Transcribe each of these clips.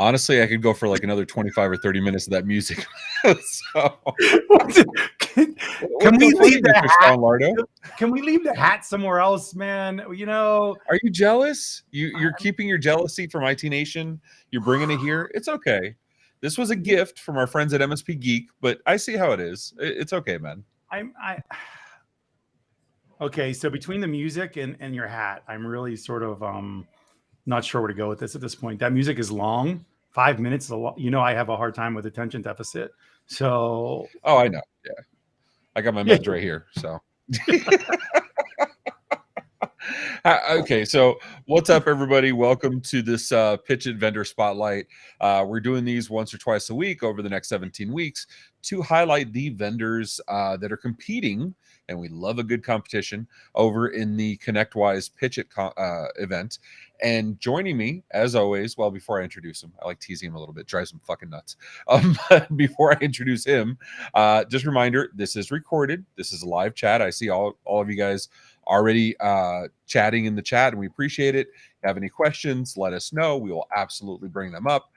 Honestly, I could go for like another 25 or 30 minutes of that music. So, Can we leave the Mr. hat? Sean Lardo? Can we leave the hat somewhere else, man? You know, Are you jealous? You're keeping your jealousy from IT Nation. You're bringing it here. It's okay. This was a gift from our friends at MSP Geek, but I see how it is. It's okay, man. Okay, so between the music and your hat, I'm really sort of not sure where to go with this at this point. That music is long. 5 minutes is a lot. You know, I have a hard time with attention deficit. So Oh, I know. Yeah. I got my meds right here. So okay, so what's up, everybody? Welcome to this PitchIT Vendor Spotlight. We're doing these once or twice a week over the next 17 weeks to highlight the vendors that are competing, and we love a good competition, over in the ConnectWise PitchIT event. And joining me, as always, well, before I introduce him, I like teasing him a little bit, drives him fucking nuts. But before I introduce him, just a reminder, this is recorded. This is a live chat. I see all of you guys already chatting in the chat, and we appreciate it. If you have any questions, let us know. We will absolutely bring them up.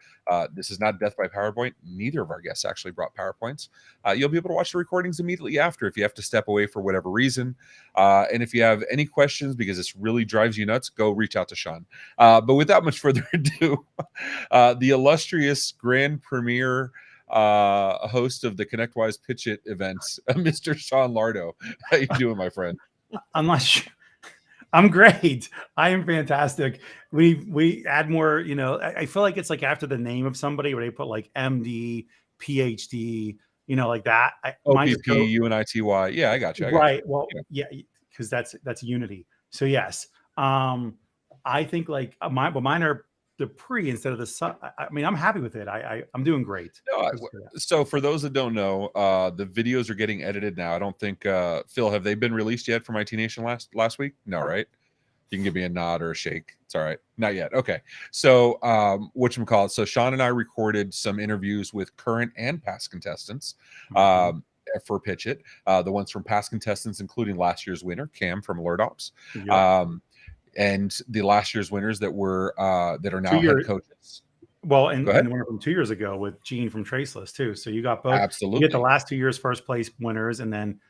This is not Death by PowerPoint. Neither of our guests actually brought PowerPoints. You'll be able to watch the recordings immediately after if you have to step away for whatever reason. And if you have any questions, because this really drives you nuts, go reach out to Sean. But without much further ado, the illustrious grand premier host of the ConnectWise PitchIT events, Mr. Sean Lardo. How you doing, my friend? I'm great. I am fantastic. We add more, you know, I feel like it's like after the name of somebody where they put like MD, PhD, you know, like that. OPP, UNITY. Yeah, I got you. Right. Well, yeah, because that's unity. So yes. I think like mine are the pre instead of the sub. I mean, I'm happy with it. I'm doing great. No, so for those that don't know, the videos are getting edited now. I don't think Phil, have they been released yet from IT Nation last week? No, right? You can give me a nod or a shake. It's all right. Not yet. Okay. So whatchamacallit. So Sean and I recorded some interviews with current and past contestants for PitchIT. The ones from past contestants, including last year's winner, Cam from AlertOps. Yep. And the last year's winners that were that are now head coaches. Well, and the winner from 2 years ago with Gene from Traceless too. So you got both. Absolutely. You get the last 2 years first place winners, and then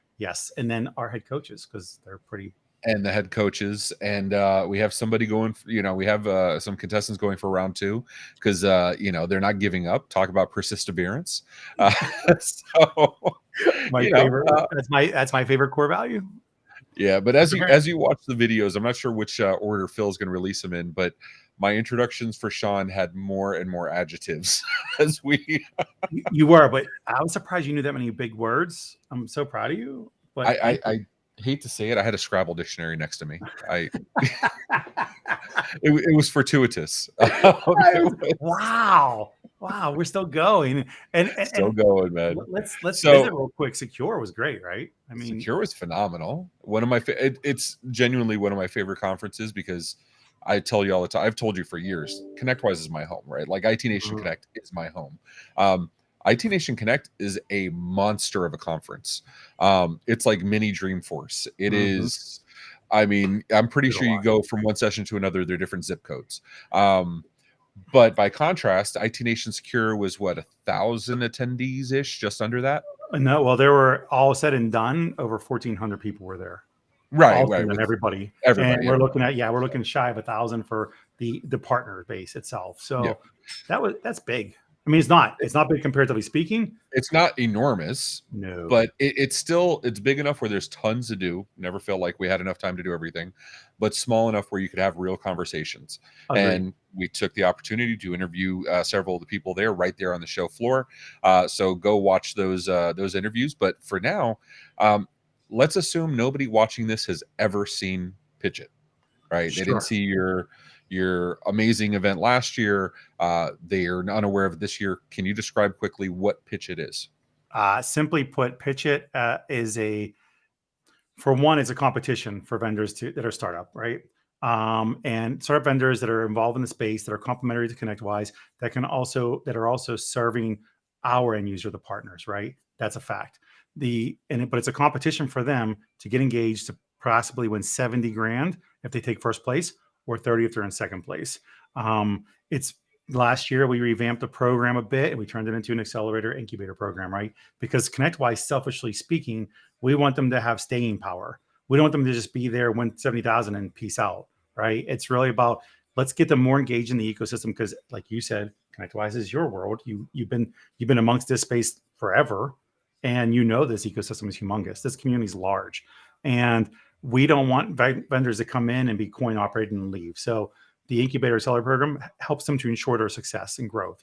and then our head coaches because they're pretty. And the head coaches, and we have somebody going. We have some contestants going for round 2 because they're not giving up. Talk about perseverance. So my favorite. That's my favorite core value. Yeah, but as you watch the videos, I'm not sure which order Phil's going to release them in, but my introductions for Sean had more and more adjectives as we. You were, but I was surprised you knew that many big words. I'm so proud of you. But I hate to say it, I had a Scrabble dictionary next to me. It was fortuitous. Wow, we're still going and still going, man. Let's visit real quick. Secure was great, right? I mean, Secure was phenomenal. One of my it's genuinely one of my favorite conferences because I tell you all the time. I've told you for years, ConnectWise is my home, right? Like IT Nation Connect is my home. IT Nation Connect is a monster of a conference. It's like mini Dreamforce. It is. I mean, I'm pretty sure you go from one session to another, they're different zip codes. But by contrast, IT Nation Secure was 1,000 attendees ish, just under that. No, well, there were all said and done over 1,400 people were there. Right. And everybody. And we're looking shy of 1,000 for the partner base itself. So that's big. I mean, it's not big comparatively speaking. It's not enormous, no, but it's big enough where there's tons to do. Never felt like we had enough time to do everything, but small enough where you could have real conversations. Agreed. And we took the opportunity to interview several of the people there right there on the show floor. So go watch those interviews. But for now, let's assume nobody watching this has ever seen PitchIT, right? Sure. They didn't see your amazing event last year. They are unaware of it this year. Can you describe quickly what PitchIT is? Simply put, PitchIT is it's a competition for vendors that are startup, right? And startup vendors that are involved in the space that are complementary to ConnectWise that are also serving our end user, the partners, right? That's a fact. But it's a competition for them to get engaged to possibly win 70 grand if they take first place, or 30 if they're in second place. last year we revamped the program a bit and we turned it into an accelerator incubator program, right? Because ConnectWise, selfishly speaking, we want them to have staying power. We don't want them to just be there, win 70,000 and peace out, right? It's really about, let's get them more engaged in the ecosystem because, like you said, ConnectWise is your world. You've been amongst this space forever, and you know this ecosystem is humongous. This community is large, and we don't want vendors to come in and be coin operated and leave. So the incubator seller program helps them to ensure their success and growth,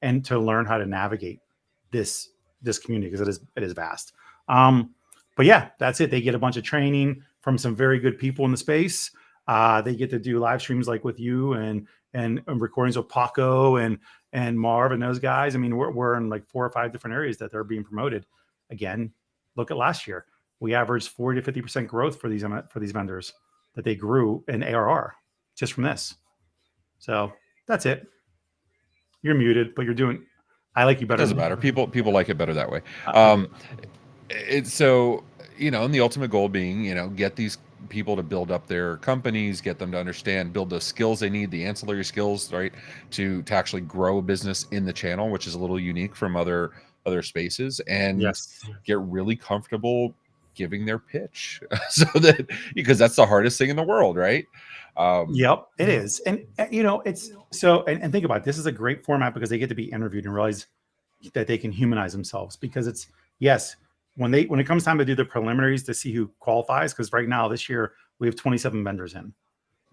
and to learn how to navigate this community because it is vast. But yeah, that's it. They get a bunch of training from some very good people in the space. They get to do live streams like with you and recordings with Paco and Marv and those guys. I mean, we're in like 4 or 5 different areas that they're being promoted. Again, look at last year. We averaged 40 to 50% growth for these vendors that they grew in ARR just from this. So that's it. You're muted, but you're doing. I like you better. It doesn't matter. People like it better that way. It's so, and the ultimate goal being, get these people to build up their companies, get them to understand, build the skills they need, the ancillary skills, right, to actually grow a business in the channel, which is a little unique from other spaces, and Yes. get really comfortable giving their pitch, so that, because that's the hardest thing in the world, right? Yep, it is. And it's so, and think about it, this is a great format because they get to be interviewed and realize that they can humanize themselves, because it's, yes, when it comes time to do the preliminaries to see who qualifies, because right now this year we have 27 vendors in,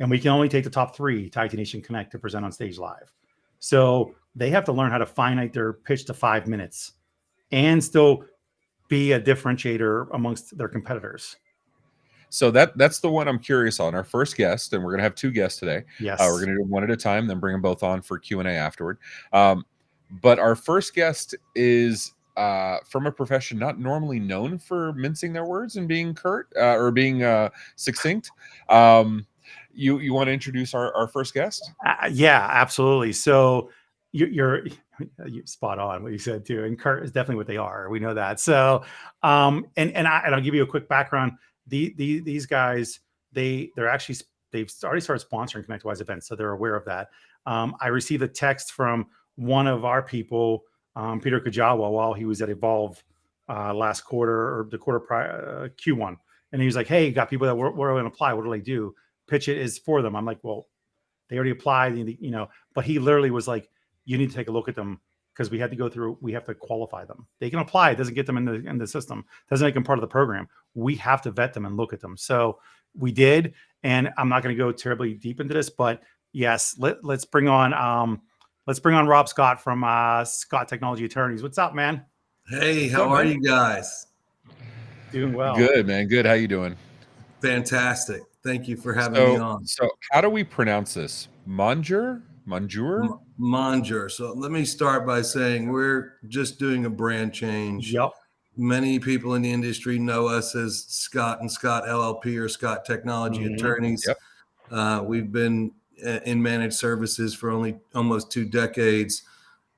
and we can only take the top 3 to IT Nation Connect to present on stage live. So they have to learn how to finite their pitch to 5 minutes and still be a differentiator amongst their competitors. So that's the one I'm curious on. Our first guest, and we're going to have 2 guests today. Yes. We're going to do one at a time, then bring them both on for Q&A afterward. But our first guest is from a profession not normally known for mincing their words and being curt or being succinct. You want to introduce our first guest? Yeah, absolutely. So you're spot on what you said too, and curt is definitely what they are. We know that. So, and I'll give you a quick background. These guys, they've already started sponsoring ConnectWise events, so they're aware of that. I received a text from one of our people, Peter Kajawa, while he was at Evolve last quarter, or the quarter prior, Q1, and he was like, "Hey, you got people that were going to apply. What do they do? PitchIT is for them." I'm like, "Well, they already applied, but he literally was like, you need to take a look at them, because we have to qualify them. They can apply. It doesn't get them in the system. Doesn't make them part of the program. We have to vet them and look at them." So we did, and I'm not going to go terribly deep into this, but yes, let's bring on Rob Scott from Scott Technology Attorneys. What's up, man? Hey, how are you guys? Doing well. Good, man. Good. How you doing? Fantastic. Thank you for having me on. So how do we pronounce this? Monjur? Monjur. So let me start by saying we're just doing a brand change. Yep. Many people in the industry know us as Scott and Scott LLP or Scott Technology Attorneys. Yep. We've been in managed services for almost 2 decades,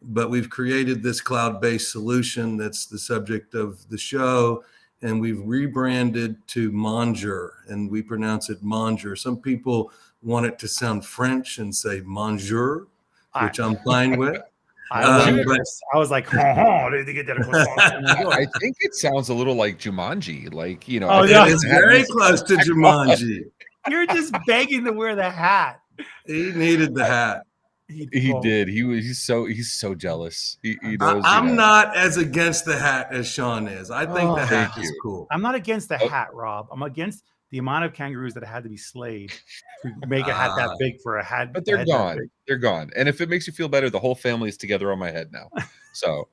but we've created this cloud-based solution that's the subject of the show, and we've rebranded to Monjur, and we pronounce it Monjur. Some people want it to sound French and say Monjur, which I'm fine with. I was like, did they get that across? I think it sounds a little like Jumanji, Oh, yeah. It's very close to Jumanji. You're just begging to wear the hat. He needed the hat. He did. He's so jealous. He knows. I'm not as against the hat as Sean is. I think the hat is cool. I'm not against the hat, Rob. I'm against the amount of kangaroos that had to be slayed to make a hat that big for a hat. But they're gone. They're gone. And if it makes you feel better, the whole family is together on my head now. So,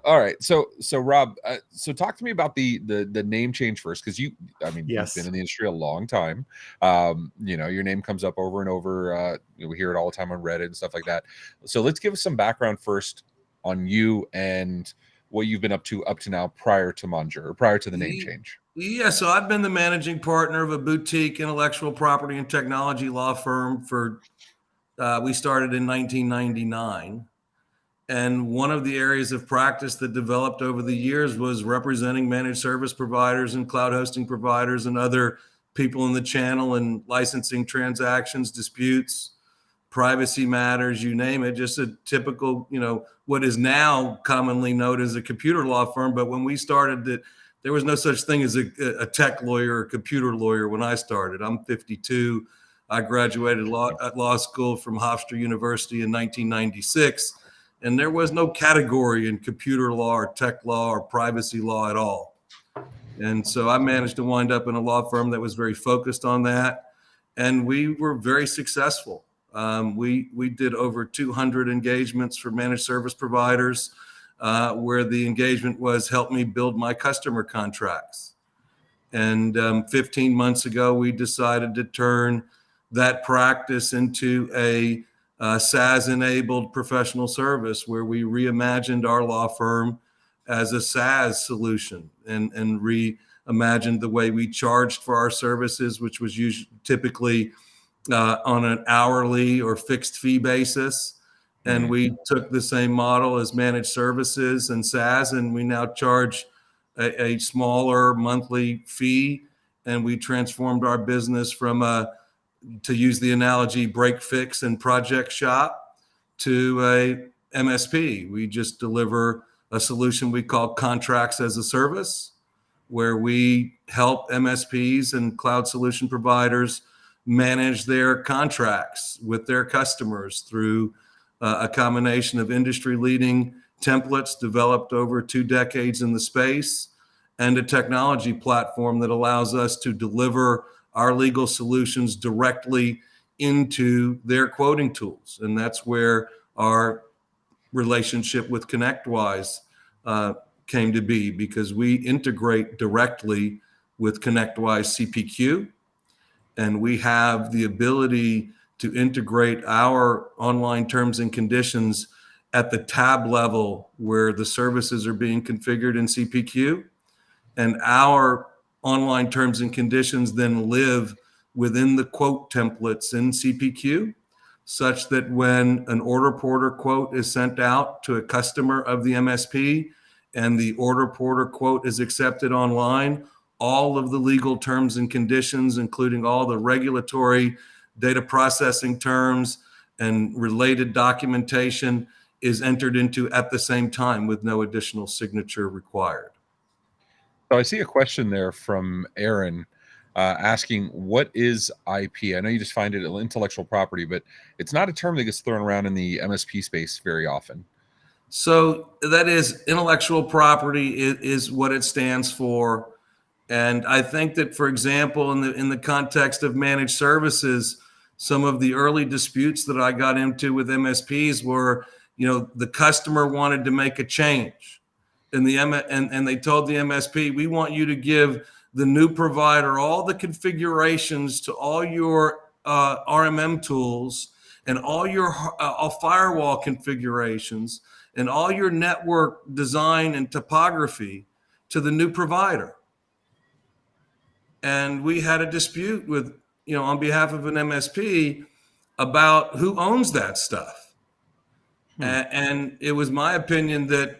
all right. So Rob, so talk to me about the name change first, because you've been in the industry a long time. Your name comes up over and over. We hear it all the time on Reddit and stuff like that. So let's give us some background first on you and what you've been up to now prior to Monjur, or prior to the name change. Yeah, so I've been the managing partner of a boutique intellectual property and technology law firm we started in 1999. And one of the areas of practice that developed over the years was representing managed service providers and cloud hosting providers and other people in the channel and licensing transactions, disputes. privacy matters, you name it, just a typical, what is now commonly known as a computer law firm. But when we started, there was no such thing as a tech lawyer or computer lawyer when I started. I'm 52. I graduated law school from Hofstra University in 1996, and there was no category in computer law or tech law or privacy law at all. And so I managed to wind up in a law firm that was very focused on that, and we were very successful. We did over 200 engagements for managed service providers, where the engagement was help me build my customer contracts. And 15 months ago, we decided to turn that practice into a SaaS-enabled professional service, where we reimagined our law firm as a SaaS solution and reimagined the way we charged for our services, which was typically on an hourly or fixed fee basis. And we took the same model as managed services and SaaS, and we now charge a smaller monthly fee. And we transformed our business from to use the analogy, break, fix, and project shop to a MSP. We just deliver a solution we call contracts as a service, where we help MSPs and cloud solution providers manage their contracts with their customers through a combination of industry-leading templates developed over 2 decades in the space and a technology platform that allows us to deliver our legal solutions directly into their quoting tools. And that's where our relationship with ConnectWise came to be, because we integrate directly with ConnectWise CPQ, and we have the ability to integrate our online terms and conditions at the tab level where the services are being configured in CPQ, and our online terms and conditions then live within the quote templates in CPQ, such that when an order porter quote is sent out to a customer of the MSP and the order porter quote is accepted online, all of the legal terms and conditions, including all the regulatory data processing terms and related documentation, is entered into at the same time with no additional signature required. So I see a question there from Aaron asking, what is IP? I know you just find it intellectual property, but it's not a term that gets thrown around in the MSP space very often. So that is, intellectual property is what it stands for. And I think that, for example, in the context of managed services, some of the early disputes that I got into with MSPs were, the customer wanted to make a change, and they told the MSP, we want you to give the new provider all the configurations to all your RMM tools and all your firewall configurations and all your network design and topography to the new provider. And we had a dispute with, on behalf of an MSP about who owns that stuff. And it was my opinion that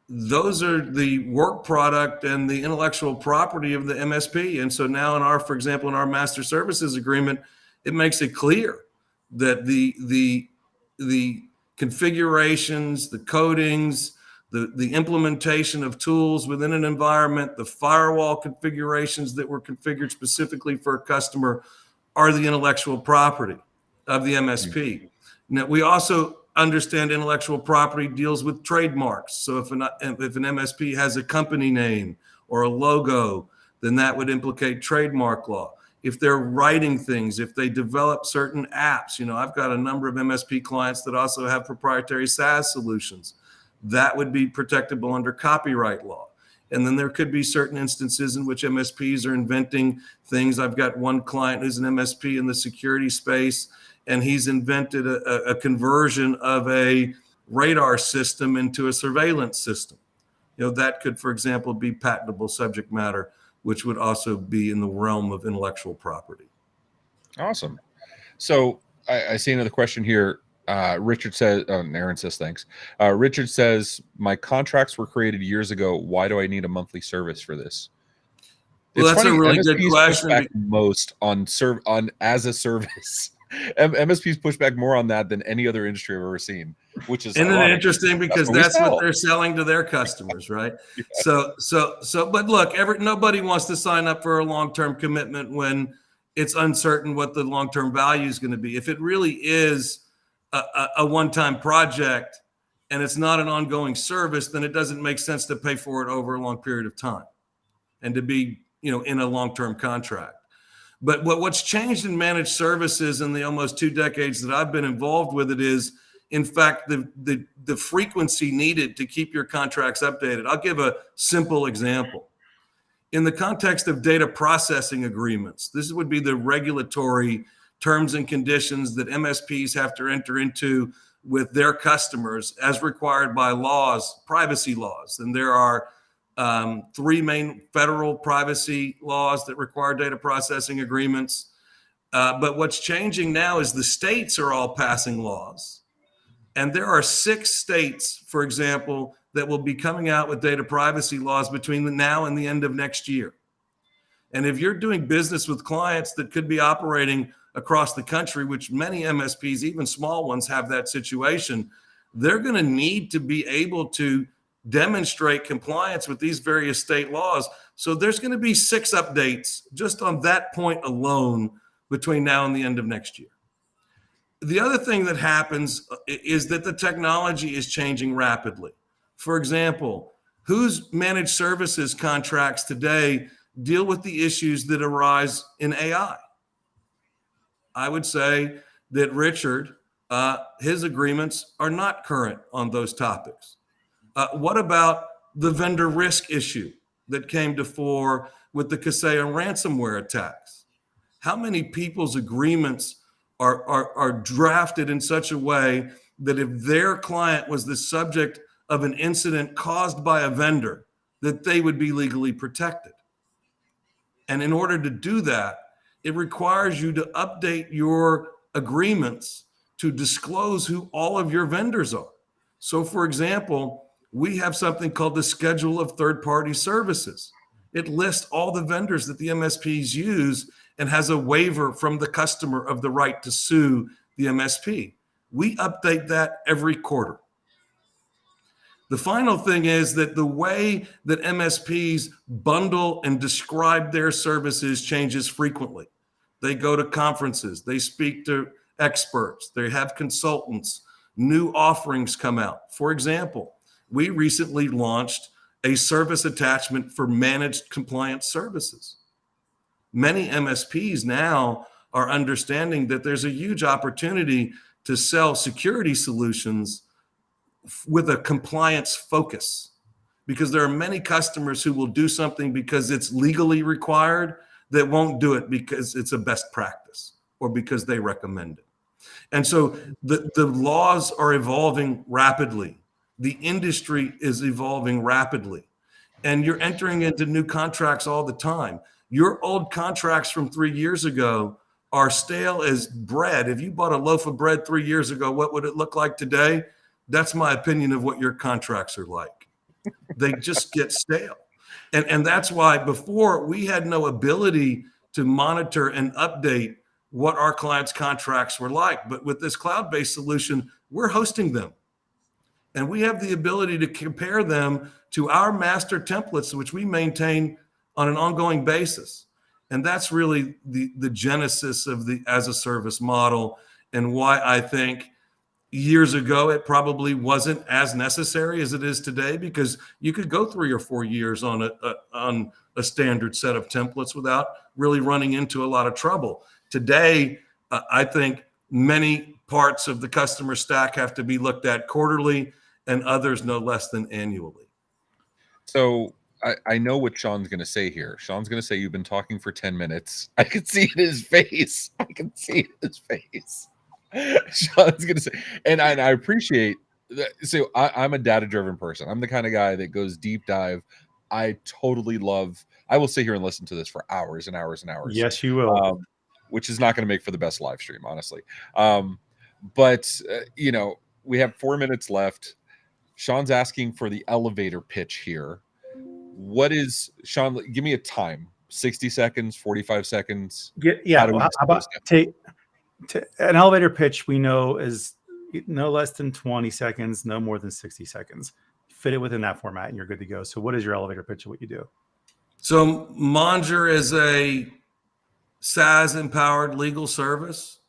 those are the work product and the intellectual property of the MSP. And so now for example, in our master services agreement, it makes it clear that the configurations, the codings, the implementation of tools within an environment, the firewall configurations that were configured specifically for a customer are the intellectual property of the MSP. Now, we also understand intellectual property deals with trademarks. So if an MSP has a company name or a logo, then that would implicate trademark law. If they're writing things, if they develop certain apps, I've got a number of MSP clients that also have proprietary SaaS solutions. That would be protectable under copyright law. And then there could be certain instances in which MSPs are inventing things. I've got one client who's an MSP in the security space, and he's invented a conversion of a radar system into a surveillance system. That could, for example, be patentable subject matter, which would also be in the realm of intellectual property. Awesome. So I see another question here. Richard says, Aaron says, thanks. Richard says, my contracts were created years ago. Why do I need a monthly service for this? Well, that's a really good question. Most on as a service. MSPs push back more on that than any other industry I've ever seen, which is Isn't it ironic. interesting, because that's what they're selling to their customers, right? Yeah. So, but look, nobody wants to sign up for a long-term commitment when it's uncertain what the long-term value is going to be. If it really is a one-time project and it's not an ongoing service, then it doesn't make sense to pay for it over a long period of time and to be, in a long-term contract. But what's changed in managed services in the almost 2 decades that I've been involved with it is, in fact, the frequency needed to keep your contracts updated. I'll give a simple example. In the context of data processing agreements, this would be the regulatory terms and conditions that MSPs have to enter into with their customers as required by laws, privacy laws. And there are 3 main federal privacy laws that require data processing agreements. But what's changing now is the states are all passing laws. And there are 6 states, for example, that will be coming out with data privacy laws between now and the end of next year. And if you're doing business with clients that could be operating across the country, which many MSPs, even small ones, have that situation, they're going to need to be able to demonstrate compliance with these various state laws. So there's going to be 6 updates just on that point alone between now and the end of next year. The other thing that happens is that the technology is changing rapidly. For example, whose managed services contracts today deal with the issues that arise in AI? I would say that Richard, his agreements are not current on those topics. What about the vendor risk issue that came to fore with the Kaseya ransomware attacks? How many people's agreements are drafted in such a way that if their client was the subject of an incident caused by a vendor, that they would be legally protected? And in order to do that, it requires you to update your agreements to disclose who all of your vendors are. So, for example, we have something called the Schedule of Third-Party Services. It lists all the vendors that the MSPs use and has a waiver from the customer of the right to sue the MSP. We update that every quarter. The final thing is that the way that MSPs bundle and describe their services changes frequently. They go to conferences, they speak to experts, they have consultants, new offerings come out. For example, we recently launched a service attachment for managed compliance services. Many MSPs now are understanding that there's a huge opportunity to sell security solutions with a compliance focus, because there are many customers who will do something because it's legally required that won't do it because it's a best practice or because they recommend it. And so the laws are evolving rapidly. The industry is evolving rapidly. And you're entering into new contracts all the time. Your old contracts from 3 years ago are stale as bread. If you bought a loaf of bread 3 years ago, what would it look like today? That's my opinion of what your contracts are like. They just get stale. And that's why before we had no ability to monitor and update what our clients' contracts were like. But with this cloud-based solution, we're hosting them. And we have the ability to compare them to our master templates, which we maintain on an ongoing basis. And that's really the genesis of the as a service model, and why I think years ago it probably wasn't as necessary as it is today, because you could go 3 or 4 years on a standard set of templates without really running into a lot of trouble. Today, I think many parts of the customer stack have to be looked at quarterly, and others no less than annually. So I know what Sean's going to say here. Sean's going to say, you've been talking for 10 minutes. I can see it in his face. I can see it in his face. Sean's going to say, and I appreciate that. So I'm a data-driven person. I'm the kind of guy that goes deep dive. I totally love, I will sit here and listen to this for hours and hours and hours. Yes, you will. Which is not going to make for the best live stream, honestly. But we have 4 minutes left. Sean's asking for the elevator pitch here. What is, Sean, give me a time. 60 seconds, 45 seconds. Yeah. How about An elevator pitch we know is no less than 20 seconds, no more than 60 seconds. Fit it within that format and you're good to go. So what is your elevator pitch of what you do? So Monjur is a SaaS empowered legal service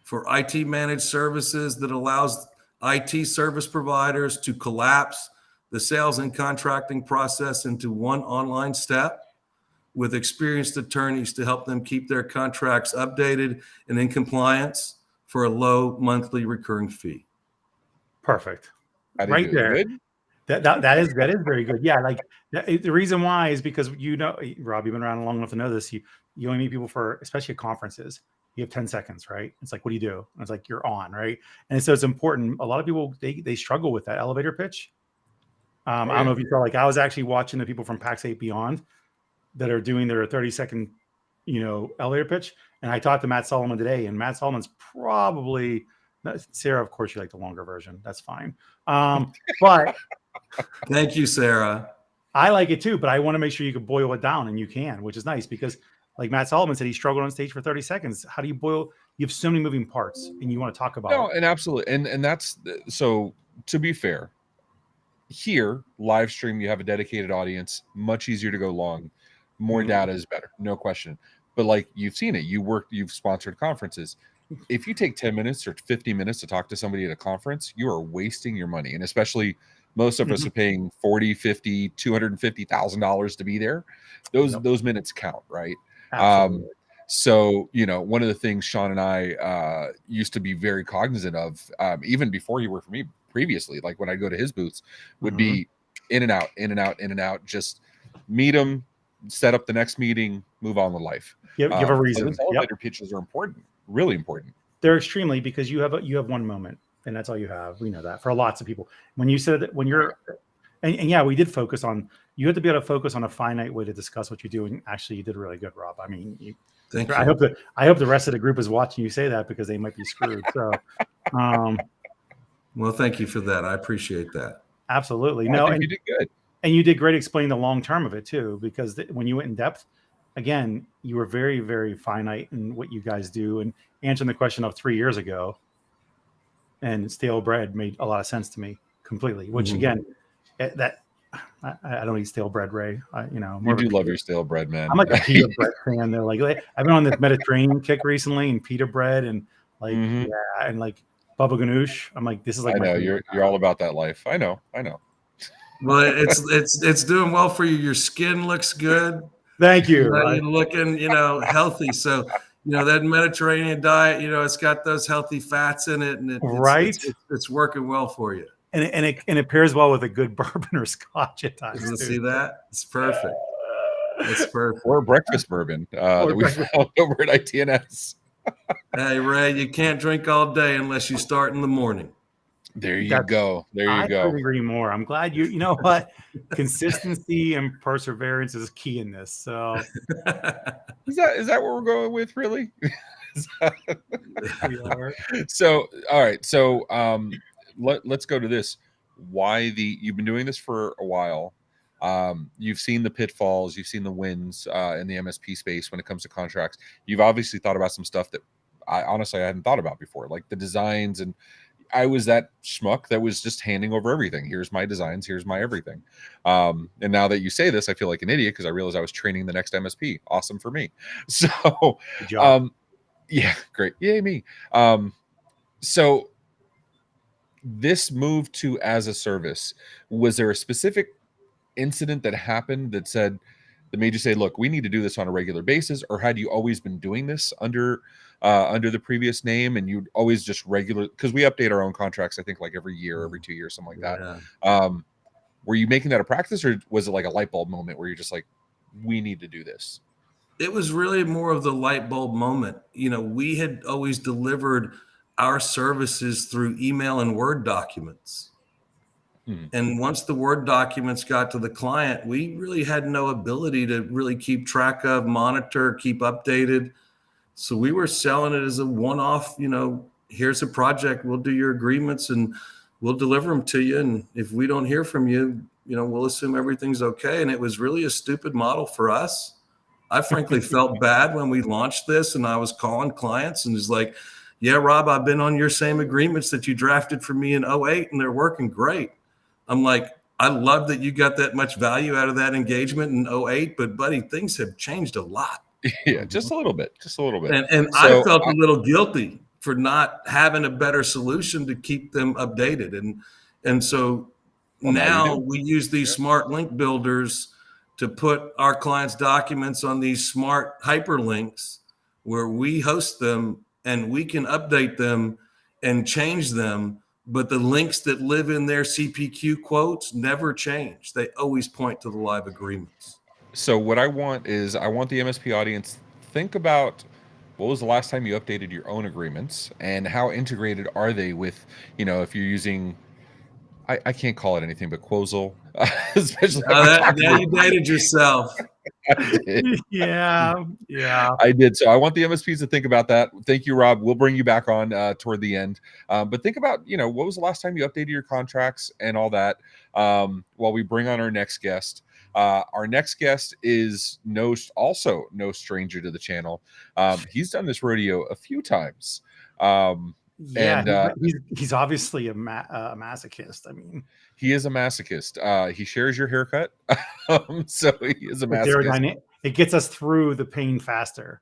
for IT managed services that allows IT service providers to collapse the sales and contracting process into one online step with experienced attorneys to help them keep their contracts updated and in compliance for a low monthly recurring fee. Perfect. How do you Right do it? there. Good? That is very good. Yeah, like the reason why is because Rob, you've been around long enough to know this. You only meet people for, especially at conferences. You have 10 seconds, right? It's like, what do you do? And it's like you're on, right? And so it's important. A lot of people they struggle with that elevator pitch. I don't know if you saw. Like I was actually watching the people from PAX 8 Beyond that are doing their 30-second, elevator pitch. And I talked to Matt Solomon today, and Matt Solomon's probably Sarah. Of course, you like the longer version. That's fine. But Thank you, Sarah. I like it too, but I want to make sure you can boil it down, and you can, which is nice because, like Matt Solomon said, he struggled on stage for 30 seconds. How do you boil? You have so many moving parts, and you want to talk about. No, and absolutely, and that's so. To be fair, here live stream, you have a dedicated audience. Much easier to go long. More data is better, no question. But like you've seen it, you've sponsored conferences. If you take 10 minutes or 50 minutes to talk to somebody at a conference, you are wasting your money, and especially. Most of us are paying $40, $50, $250,000 to be there. Those minutes count, right? So, one of the things Sean and I used to be very cognizant of, even before he worked for me previously, like when I go to his booths, would be in and out, in and out, in and out. Just meet them, set up the next meeting, move on with life. Give a reason. Those elevator pitches are important, really important. They're extremely, because you have one moment. And that's all you have. We know that for lots of people. When you said that, when you're, and yeah, we did focus on. You have to be able to focus on a finite way to discuss what you're doing. Actually, you did really good, Rob. I mean, Thank you. I hope the rest of the group is watching you say that because they might be screwed. So, well, thank you for that. I appreciate that. Absolutely. No, and you did good, and you did great explaining the long term of it too. Because when you went in depth, again, you were very, very finite in what you guys do and answering the question of 3 years ago. And stale bread made a lot of sense to me completely. Which again, I don't eat stale bread, Ray. You do love your stale bread, man. I'm like a pita bread fan. They're like I've been on this Mediterranean kick recently, and pita bread, and and like baba ganoush. I'm like, this is like. I know you're all about that life. I know. Well, it's doing well for you. Your skin looks good. Thank you. You're looking, healthy. So. That Mediterranean diet, it's got those healthy fats in it, and it's working well for you. And it pairs well with a good bourbon or scotch at times. You see that? It's perfect. It's perfect. Or breakfast bourbon that we found over at ITNS. Hey, Ray, you can't drink all day unless you start in the morning. There you go. I couldn't agree more. I'm glad you know what? Consistency and perseverance is key in this. So is that what we're going with, really? So all right. So let's go to this. You've been doing this for a while. You've seen the pitfalls, you've seen the wins in the MSP space when it comes to contracts. You've obviously thought about some stuff that I hadn't thought about before, like the designs. And I was that schmuck that was just handing over everything. Here's my designs, here's my everything. And now that you say this, I feel like an idiot because I realized I was training the next MSP. Awesome for me. So good job. Yeah, great. Yay, me. So this move to as a service, was there a specific incident that happened that made you say, look, we need to do this on a regular basis? Or had you always been doing this under the previous name, and you'd always just regular, because we update our own contracts, I think like every year, every 2 years, something like that. Were you making that a practice, or was it like a light bulb moment where you're just like, we need to do this? It was really more of the light bulb moment. We had always delivered our services through email and Word documents. And once the Word documents got to the client, we really had no ability to really keep track of, monitor, keep updated. So we were selling it as a one-off, here's a project, we'll do your agreements and we'll deliver them to you. And if we don't hear from you, we'll assume everything's okay. And it was really a stupid model for us. I frankly felt bad when we launched this, and I was calling clients and was like, yeah, Rob, I've been on your same agreements that you drafted for me in 08 and they're working great. I'm like, I love that you got that much value out of that engagement in 08, but buddy, things have changed a lot. Yeah, just a little bit, just a little bit. And I felt a little guilty for not having a better solution to keep them updated. And so now we use these smart link builders to put our clients' documents on these smart hyperlinks where we host them and we can update them and change them. But the links that live in their CPQ quotes never change. They always point to the live agreements. So what I want is I want the MSP audience think about what was the last time you updated your own agreements and how integrated are they with, if you're using, I can't call it anything but Quozel, especially now you dated yourself. I did. Yeah. I did. So I want the MSPs to think about that. Thank you, Rob. We'll bring you back on toward the end. But think about, what was the last time you updated your contracts and all that while we bring on our next guest. Our next guest is also no stranger to the channel. He's done this rodeo a few times. He's obviously a masochist. I mean, he is a masochist. He shares your haircut, so he is a masochist. It gets us through the pain faster.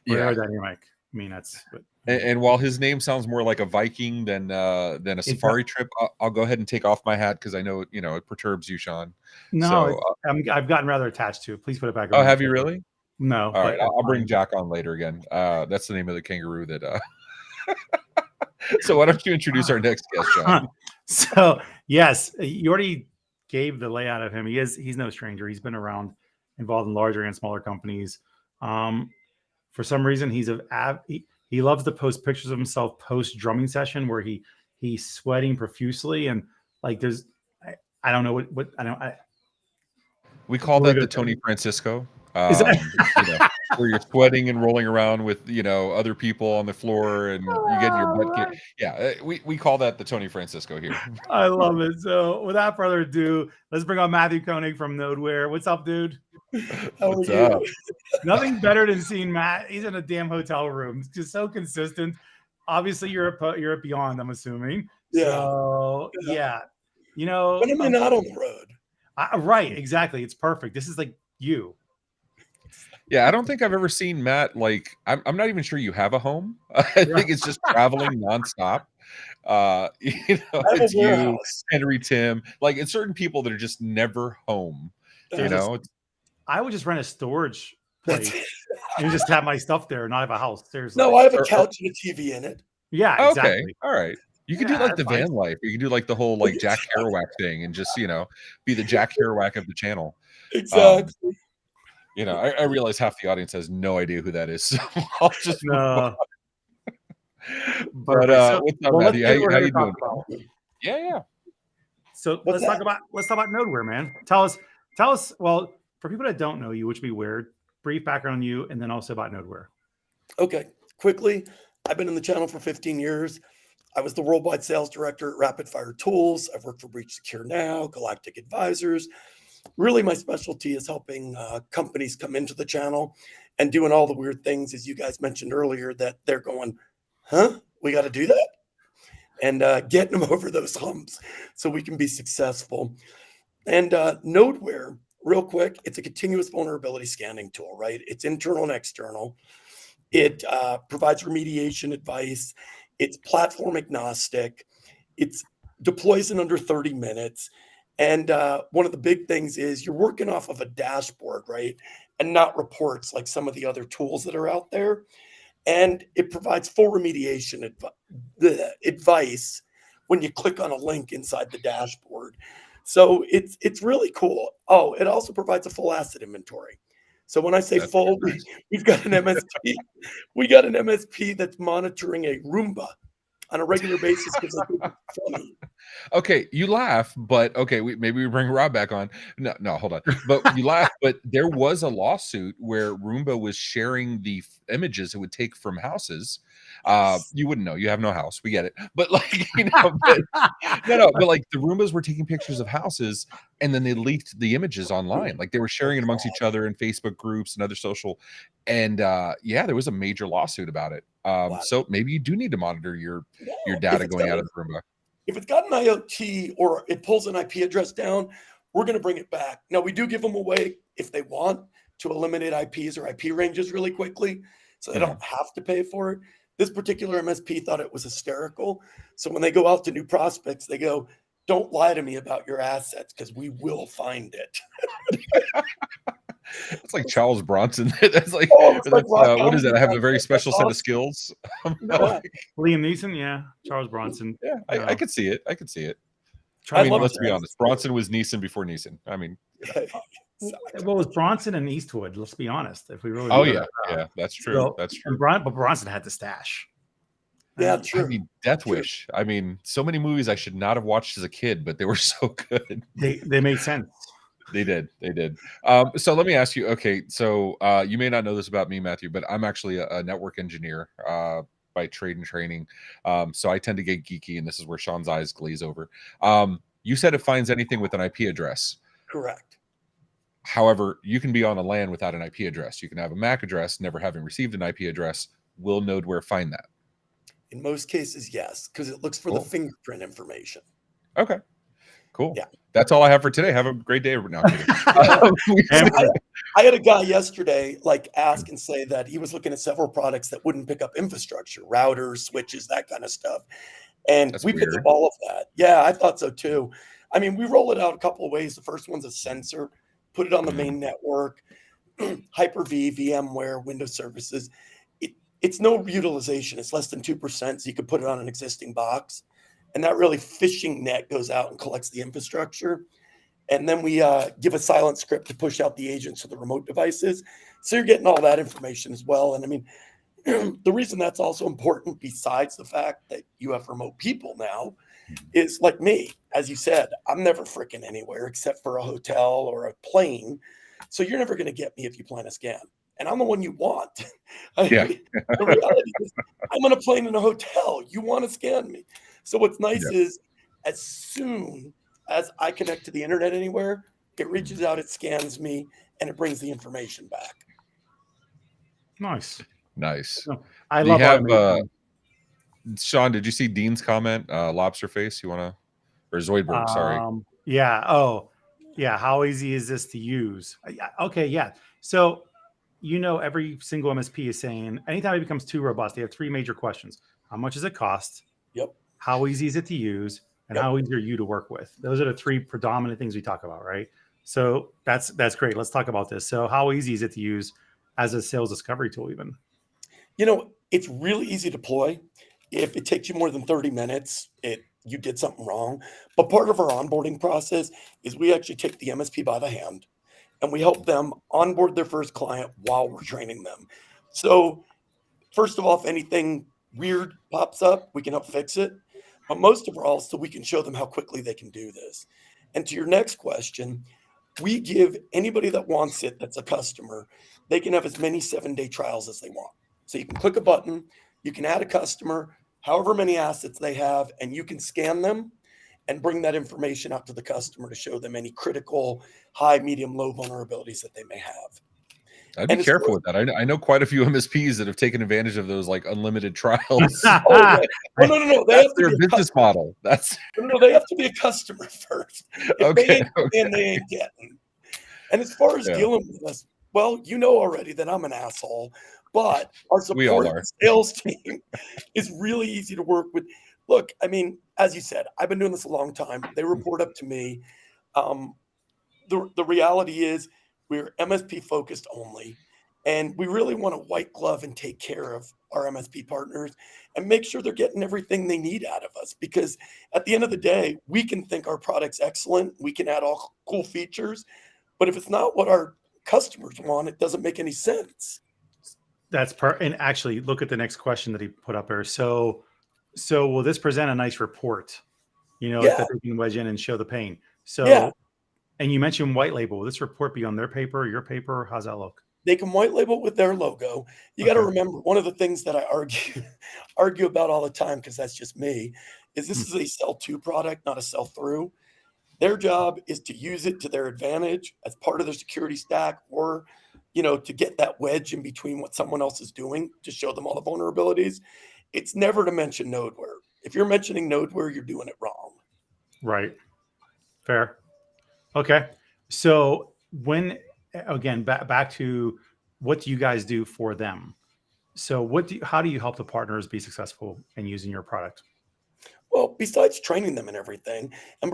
Yeah, aerodynamic. I mean, that's. And while his name sounds more like a Viking than a safari trip, I'll go ahead and take off my hat because I know it perturbs you, Sean. No, I've gotten rather attached to it. Please put it back on. Oh, have you really? No. All right, I'll bring Jack on later again. That's the name of the kangaroo that. So why don't you introduce our next guest, Sean? So yes, you already gave the layout of him. He's no stranger. He's been around, involved in larger and smaller companies. For some reason, he loves to post pictures of himself post drumming session where he's sweating profusely and like there's I don't know what I don't. We call that the Tony Francisco. Where you're sweating and rolling around with other people on the floor and you get your butt kicked. Yeah, we call that the Tony Francisco here. I love it. So without further ado, let's bring on Mathew Koening from Nodeware. What's up, dude? What's up? Nothing better than seeing Matt. He's in a damn hotel room. It's just so consistent. Obviously, you're at Beyond, I'm assuming. Yeah. So yeah, when am I not on the road? Right, exactly. It's perfect. This is like you. Yeah, I don't think I've ever seen Matt I'm not even sure you have a home. I think it's just traveling nonstop. It's you, Henry, Tim. Like it's certain people that are just never home. I would just rent a storage place and just have my stuff there and not have a house. Seriously. No, I have a couch and a TV in it. Yeah, exactly. Okay. All right. You can do like the van life. You can do like the whole like Jack Kerouac thing and just, be the Jack Kerouac of the channel. Exactly. I realize half the audience has no idea who that is. So I'll just no. But what's up, Mathew? How you doing? Yeah. So let's talk about Nodeware, man. Tell us. Well, for people that don't know you, which would be weird, brief background on you, and then also about Nodeware. Okay, quickly. I've been in the channel for 15 years. I was the worldwide sales director at Rapid Fire Tools. I've worked for Breach Secure Now, Galactic Advisors. Really, my specialty is helping companies come into the channel and doing all the weird things, as you guys mentioned earlier, that they're going, huh? We got to do that? And getting them over those humps so we can be successful. And Nodeware, real quick, it's a continuous vulnerability scanning tool, right? It's internal and external. It provides remediation advice. It's platform agnostic. It deploys in under 30 minutes. And one of the big things is you're working off of a dashboard, right? And not reports like some of the other tools that are out there. And it provides full remediation advice when you click on a link inside the dashboard. So it's really cool. Oh, it also provides a full asset inventory. So when I say that's full, nice. We've got an MSP. We got an MSP that's monitoring a Roomba on a regular basis because I think it's funny. Okay, you laugh, but okay, maybe we bring Rob back on. No, hold on. But you laugh, but there was a lawsuit where Roomba was sharing the images it would take from houses. You wouldn't know. You have no house. We get it. But like, but like the Roombas were taking pictures of houses and then they leaked the images online. Like they were sharing it amongst each other in Facebook groups and other social. And there was a major lawsuit about it. Wow. So maybe you do need to monitor your No, data going out of the Roomba. if it's got an IoT or it pulls an IP address down, we're going to bring it back. Now, we do give them away if they want to eliminate IPs or IP ranges really quickly, so they don't have to pay for it. This particular MSP thought it was hysterical. So when they go out to new prospects, they go, don't lie to me about your assets because we will find it. It's like Charles Bronson. That's like, Oh, it's like that's rock what is that? I have a very concept. special That's set of awesome. skills. No, Liam Neeson, yeah. Charles Bronson. Yeah, I could see it. I could see it. I I'd mean, love let's to be see honest. Bronson was Neeson before Neeson. I mean, Well, it was Bronson and Eastwood. Let's be honest. If we really oh look yeah, at it. yeah, that's true. So, That's and true. but Bronson had the stash. Yeah, And I true. mean, Death True. Wish. I mean, so many movies I should not have watched as a kid, but they were so good. They made sense. They did. They did. So let me ask you. Okay, so you may not know this about me, Matthew, but I'm actually a network engineer by trade and training. So I tend to get geeky, and this is where Sean's eyes glaze over. You said it finds anything with an IP address. Correct. However, you can be on a LAN without an IP address. You can have a MAC address, never having received an IP address. Will Nodeware find that? In most cases, yes, because it looks for the fingerprint information. Okay, cool. Yeah. That's all I have for today. Have a great day. Now, I had a guy yesterday ask and say that he was looking at several products that wouldn't pick up infrastructure, routers, switches, that kind of stuff. And That's we picked weird. up all of that. Yeah, I thought so too. I mean, we roll it out a couple of ways. The first one's a sensor, put it on the main network, Hyper-V, VMware, Windows services. It's no utilization. It's less than 2%. So you could put it on an existing box. And that really phishing net goes out and collects the infrastructure. And then we give a silent script to push out the agents to the remote devices. So you're getting all that information as well. And I mean, the reason that's also important, besides the fact that you have remote people now, is like me. As you said, I'm never freaking anywhere except for a hotel or a plane. So you're never going to get me if you plan a scan. And I'm the one you want. Yeah. The reality is, I'm on a plane in a hotel. You want to scan me. So what's nice is, as soon as I connect to the internet anywhere, it reaches out, it scans me, and it brings the information back. Nice. Nice. I Do you love have automation. Sean, did you see Dean's comment? Lobster face, you want to, or Zoidberg, sorry. Yeah. Oh, yeah. How easy is this to use? Okay. Yeah. So, every single MSP is saying anytime it becomes too robust, they have three major questions. How much does it cost? Yep. How easy is it to use? And how easy are you to work with? Those are the three predominant things we talk about, right? So that's great. Let's talk about this. So how easy is it to use as a sales discovery tool even? It's really easy to deploy. If it takes you more than 30 minutes, you did something wrong. But part of our onboarding process is we actually take the MSP by the hand and we help them onboard their first client while we're training them. So first of all, if anything weird pops up, we can help fix it. But most of all, so we can show them how quickly they can do this. And to your next question, we give anybody that wants it, that's a customer, they can have as many 7-day trials as they want. So you can click a button, you can add a customer, however many assets they have, and you can scan them and bring that information out to the customer to show them any critical, high, medium, low vulnerabilities that they may have. I'd be careful with that. I know quite a few MSPs that have taken advantage of those unlimited trials. Oh, yeah. No. They That's their business model. No, they have to be a customer first. If they ain't in, they ain't getting. And as far as dealing with us, well, you know already that I'm an asshole, but our support sales team is really easy to work with. Look, I mean, as you said, I've been doing this a long time. They report up to me. The reality is we're MSP focused only, and we really want to white glove and take care of our MSP partners and make sure they're getting everything they need out of us. Because at the end of the day, we can think our product's excellent. We can add all cool features, but if it's not what our customers want, it doesn't make any sense. And actually look at the next question that he put up there. So will this present a nice report, that they can wedge in and show the pain? So, and you mentioned white label. Will this report be on their paper, your paper? How's that look? They can white label with their logo. You got to remember, one of the things that I argue about all the time, because that's just me, is this is a sell to product, not a sell through. Their job is to use it to their advantage as part of their security stack or to get that wedge in between what someone else is doing to show them all the vulnerabilities. It's never to mention Nodeware. If you're mentioning Nodeware, you're doing it wrong. Right. Fair. Okay. So again, back to what do you guys do for them? So how do you help the partners be successful in using your product? Well, besides training them and everything, and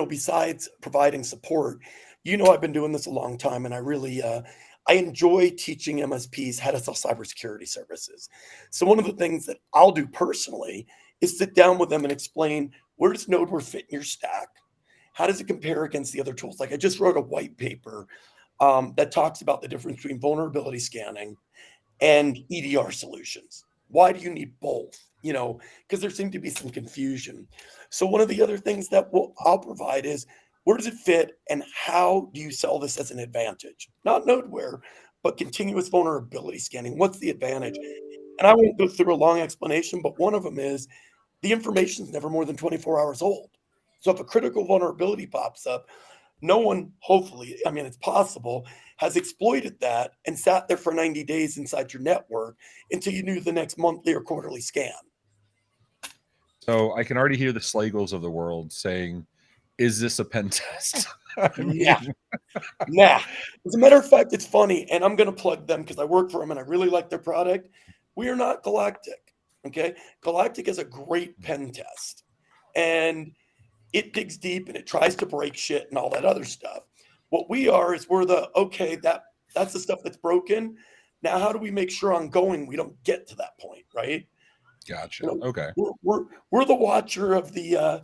besides providing support, I've been doing this a long time, and I really, I enjoy teaching MSPs how to sell cybersecurity services. So one of the things that I'll do personally is sit down with them and explain, where does Nodeware fit in your stack? How does it compare against the other tools? Like, I just wrote a white paper that talks about the difference between vulnerability scanning and EDR solutions. Why do you need both? Because there seemed to be some confusion. So one of the other things that I'll provide is, where does it fit and how do you sell this as an advantage? Not Nodeware, but continuous vulnerability scanning. What's the advantage? And I won't go through a long explanation, but one of them is the information is never more than 24 hours old. So if a critical vulnerability pops up, no one, hopefully, it's possible, has exploited that and sat there for 90 days inside your network until you knew the next monthly or quarterly scan. So I can already hear the Slagles of the world saying, is this a pen test? Nah. As a matter of fact, it's funny, and I'm going to plug them because I work for them and I really like their product. We are not Galactic, okay? Galactic is a great pen test, and it digs deep and it tries to break shit and all that other stuff. What we are is we're that's the stuff that's broken. Now, how do we make sure ongoing we don't get to that point, right? Gotcha. Okay. We're the watcher of the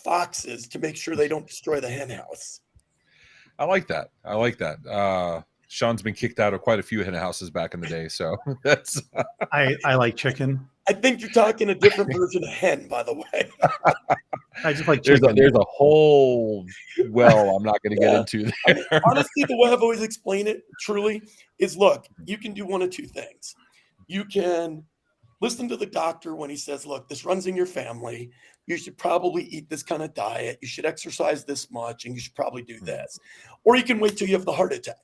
foxes to make sure they don't destroy the hen house. I like that. Sean's been kicked out of quite a few hen houses back in the day, so that's. I like chicken. I think you're talking a different version of hen, by the way. I just like chicken. There's a whole well I'm not going to get into there. Honestly, the way I've always explained it, truly, is look, you can do one of two things. You can listen to the doctor when he says, look, this runs in your family. You should probably eat this kind of diet. You should exercise this much, and you should probably do this. Or you can wait till you have the heart attack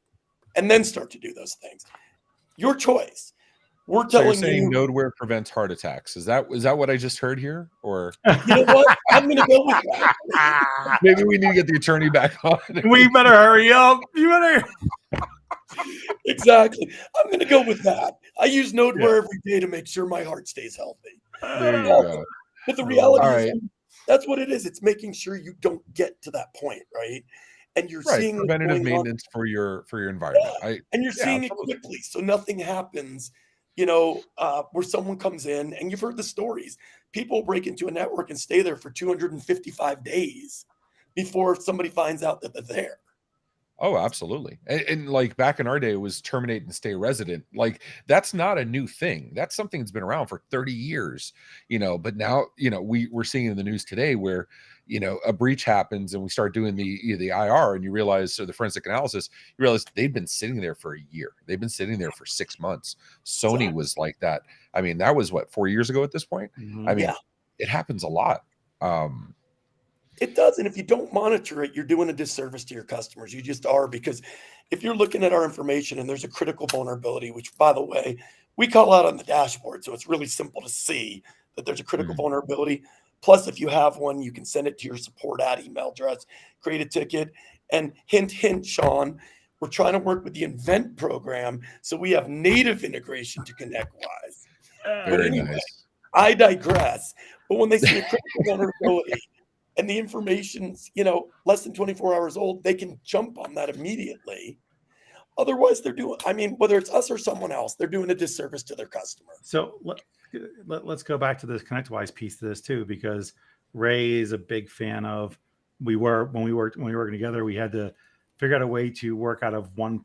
and then start to do those things. Your choice. We're telling you're saying Nodeware prevents heart attacks. Is that what I just heard here? Or you know what? I'm going to go with that. Maybe we need to get the attorney back on. We better hurry up. You better. Exactly. I'm going to go with that. I use Nodeware every day to make sure my heart stays healthy. There you go. But the reality is, that's what it is. It's making sure you don't get to that point, right? And you're seeing preventative maintenance for your environment. Yeah. And you're seeing it quickly, so nothing happens. Where someone comes in, and you've heard the stories. People break into a network and stay there for 255 days before somebody finds out that they're there. Oh, absolutely. And like back in our day, it was terminate and stay resident. Like that's not a new thing. That's something that's been around for 30 years, but now, we're seeing in the news today where, a breach happens and we start doing the IR and you realize, so the forensic analysis, you realize they've been sitting there for a year. They've been sitting there for 6 months. Sony was like that. That was 4 years ago at this point. Mm-hmm. It happens a lot. It does. And if you don't monitor it, you're doing a disservice to your customers. You just are, because if you're looking at our information and there's a critical vulnerability, which, by the way, we call out on the dashboard. So it's really simple to see that there's a critical vulnerability. Plus, if you have one, you can send it to your support email address, create a ticket. And hint, hint, Sean, we're trying to work with the Invent program. So we have native integration to ConnectWise. Very nice. I digress. But when they see a critical vulnerability, and the information's, less than 24 hours old, they can jump on that immediately. Otherwise, they're doing, whether it's us or someone else, they're doing a disservice to their customer. So let's go back to this ConnectWise piece to this too, because Ray is a big fan of, when we were working together, we had to figure out a way to work out of one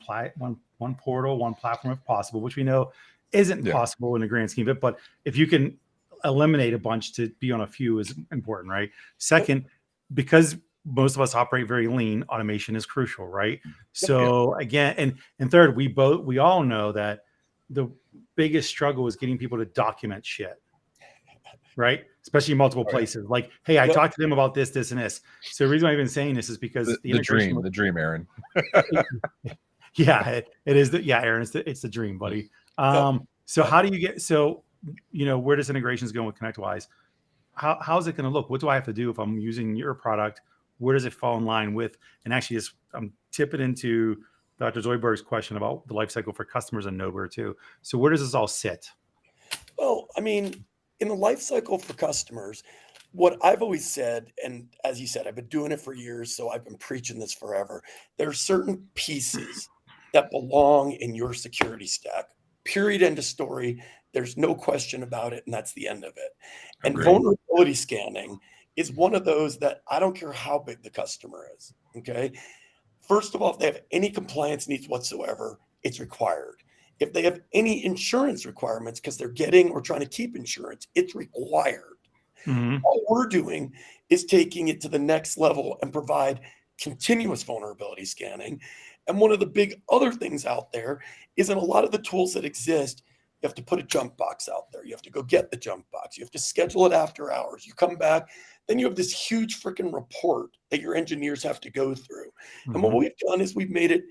portal, one platform if possible, which we know isn't possible in the grand scheme of it. But if you can eliminate a bunch to be on a few is important, right? Second, because most of us operate very lean, automation is crucial, right? So again, and third, we all know that the biggest struggle is getting people to document shit, right? Especially in multiple places. Like, hey, I talked to them about this, and this. So the reason I've been saying this is because the dream, Aaron. Yeah, it is. Aaron, it's the dream, buddy. So how do you get, where does integrations go with ConnectWise? How's it going to look? What do I have to do if I'm using your product? Where does it fall in line with? And actually, I'm tipping into Dr. Zoidberg's question about the life cycle for customers and Nodeware too. So where does this all sit? Well, I mean, in the life cycle for customers, what I've always said, and as you said, I've been doing it for years, so I've been preaching this forever. There are certain pieces that belong in your security stack. Period. End of story. There's no question about it, and that's the end of it. And Agreed. vulnerability scanning is one of those that I don't care how big the customer is. Okay. First of all, if they have any compliance needs whatsoever, it's required. If they have any insurance requirements because they're getting or trying to keep insurance, it's required. Mm-hmm. All we're doing is taking it to the next level and provide continuous vulnerability scanning. And one of the big other things out there is in a lot of the tools that exist, you have to put a jump box out there. You have to go get the jump box. You have to schedule it after hours. You come back, then you have this huge freaking report that your engineers have to go through. Mm-hmm. And what we've done is we've made it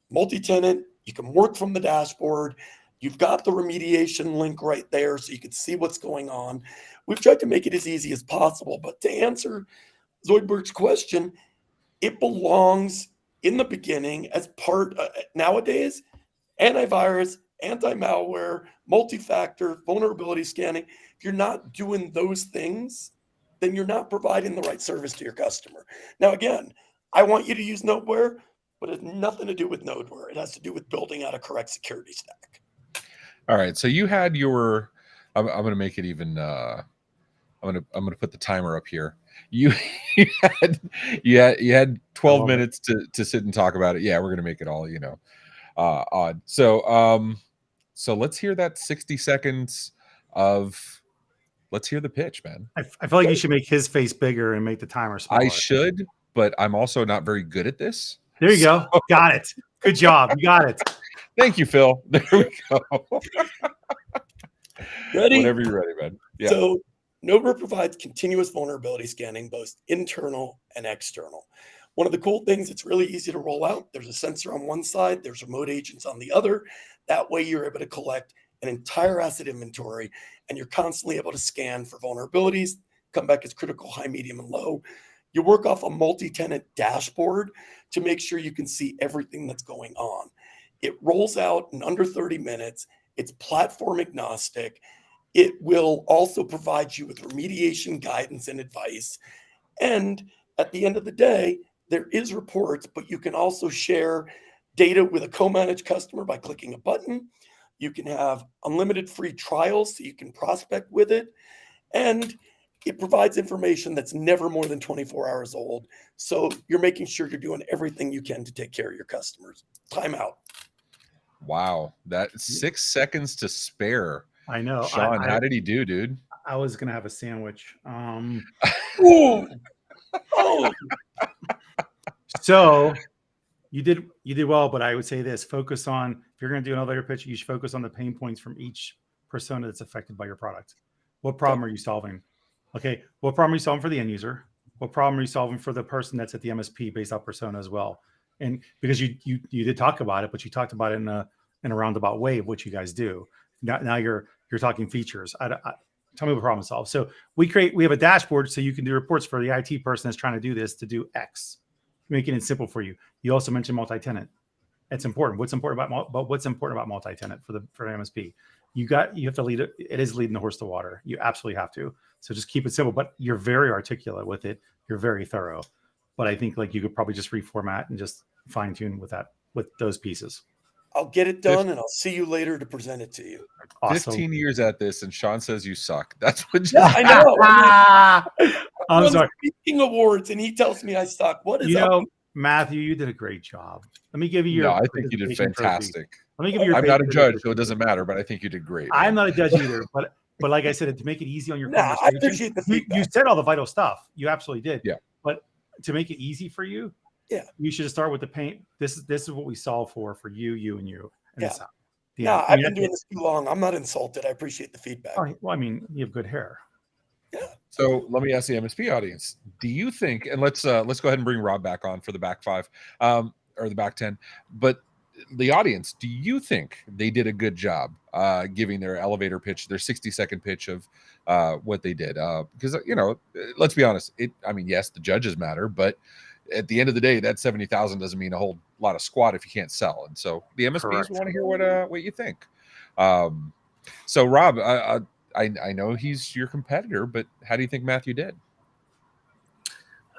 multi-tenant. You can work from the dashboard. You've got the remediation link right there so you can see what's going on. We've tried to make it as easy as possible. But to answer Zoidberg's question, it belongs in the beginning as part, nowadays, antivirus, anti-malware, multi-factor, vulnerability scanning. If you're not doing those things, then you're not providing the right service to your customer. Now, again, I want you to use Nodeware, but it has nothing to do with Nodeware. It has to do with building out a correct security stack. All right. So you had your, I'm going to make it even, I'm going to put the timer up here. You had 12 minutes to sit and talk about it. Yeah, we're going to make it all, odd. So let's hear that 60 seconds of, let's hear the pitch, man. I feel like you should make his face bigger and make the timer smaller. I should, but I'm also not very good at this. There you go. Got it. Good job. You got it. Thank you, Phil. There we go. Ready? Whenever you're ready, man. Yeah. So Nodeware provides continuous vulnerability scanning, both internal and external. One of the cool things, it's really easy to roll out. There's a sensor on one side, there's remote agents on the other. That way you're able to collect an entire asset inventory and you're constantly able to scan for vulnerabilities, come back as critical, high, medium, and low. You work off a multi-tenant dashboard to make sure you can see everything that's going on. It rolls out in under 30 minutes. It's platform agnostic. It will also provide you with remediation guidance and advice. And at the end of the day, there is reports, but you can also share data with a co-managed customer by clicking a button. You can have unlimited free trials so you can prospect with it. And it provides information that's never more than 24 hours old. So you're making sure you're doing everything you can to take care of your customers. Time out. Wow. That 6 seconds to spare. I know. Sean, how did he do, dude? I was going to have a sandwich. Ooh. Oh. So you did well, but I would say this: focus on, if you're going to do an elevator pitch, you should focus on the pain points from each persona that's affected by your product. What problem are you solving? Okay, what problem are you solving for the end user? What problem are you solving for the person that's at the MSP based off persona as well? And because you did talk about it, but you talked about it in a roundabout way of what you guys do. Now you're talking features. Tell me what problem to solve. So we have a dashboard so you can do reports for the IT person that's trying to do this, to do X, making it simple for you. You also mentioned multi-tenant. It's important. What's important about multi-tenant for MSP? You have to lead it. It is leading the horse to water. You absolutely have to. So just keep it simple, but you're very articulate with it. You're very thorough. But I think you could probably just reformat and just fine tune with those pieces. I'll get it done and I'll see you later to present it to you. Awesome. 15 years at this and Sean says you suck. That's what I know. I'm sorry. Speaking awards and he tells me I suck. What is up? Mathew, you did a great job. Let me give you your. No, I think you did fantastic. Let me give you your. I'm not a judge, so it doesn't matter, but I think you did great. I'm not a judge either, but like I said, to make it easy on your I appreciate the feedback. You said all the vital stuff. You absolutely did. Yeah. But to make it easy for you, you should start with the pain. This is what we solve for you, and you. And I've been doing this too long. I'm not insulted. I appreciate the feedback. Well, I mean, you have good hair. Yeah. So let me ask the MSP audience: do you think? And let's go ahead and bring Rob back on for the back 5, or the back 10. But the audience, do you think they did a good job giving their elevator pitch, their 60-second pitch of what they did? Because let's be honest, yes, the judges matter, but at the end of the day, that 70,000 doesn't mean a whole lot of squat if you can't sell. And so the MSPs Correct. want to hear what you think. So Rob, I know he's your competitor, but how do you think Mathew did?